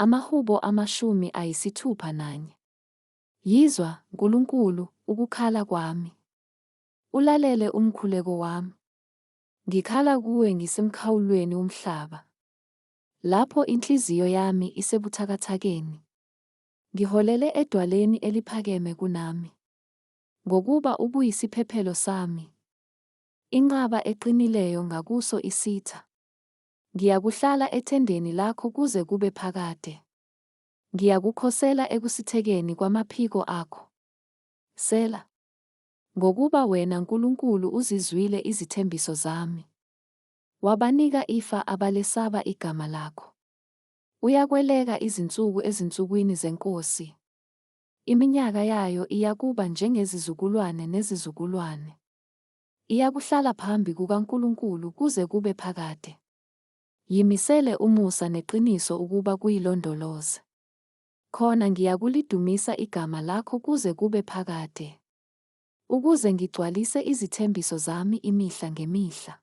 Amahubo 61. Yizwa, Nkulunkulu, ukukhala kwami. Ulalele umkhuleko wami. Ngikhala kuwe ngisemkhawulweni womhlaba. Lapho inhliziyo yami isebuthakathakeni. Ngiholele edwaleni eliphakeme kunami. Ngokuba ubuyisiphephelo sami. Inqaba eqinileyo ngakuso isitha. Ngiyakuhlala ethendeni lakho kuze kube phakade. Ngiyakukhosela ekusithekeni kwamaphiko akho. Sela. Ngokuba wena Nkulunkulu uzizwile izithembiso zami. Wabanika ifa abalesaba igama lakho. Uyakweleka izinsuku ezinsukwini zenkosi. Iminyaka yayo iyakuba njengezizukulwane nezizukulwane. Iyakuhlala phambi kukaNkulunkulu kuze kube phakade. Yimisele umusa neqiniso ukuba kuyilondoloze. Khona ngiyakulidumisa igama lakho kuze kube phakade. Ukuze ngigcwalise izithembiso zami imihla ngemihla.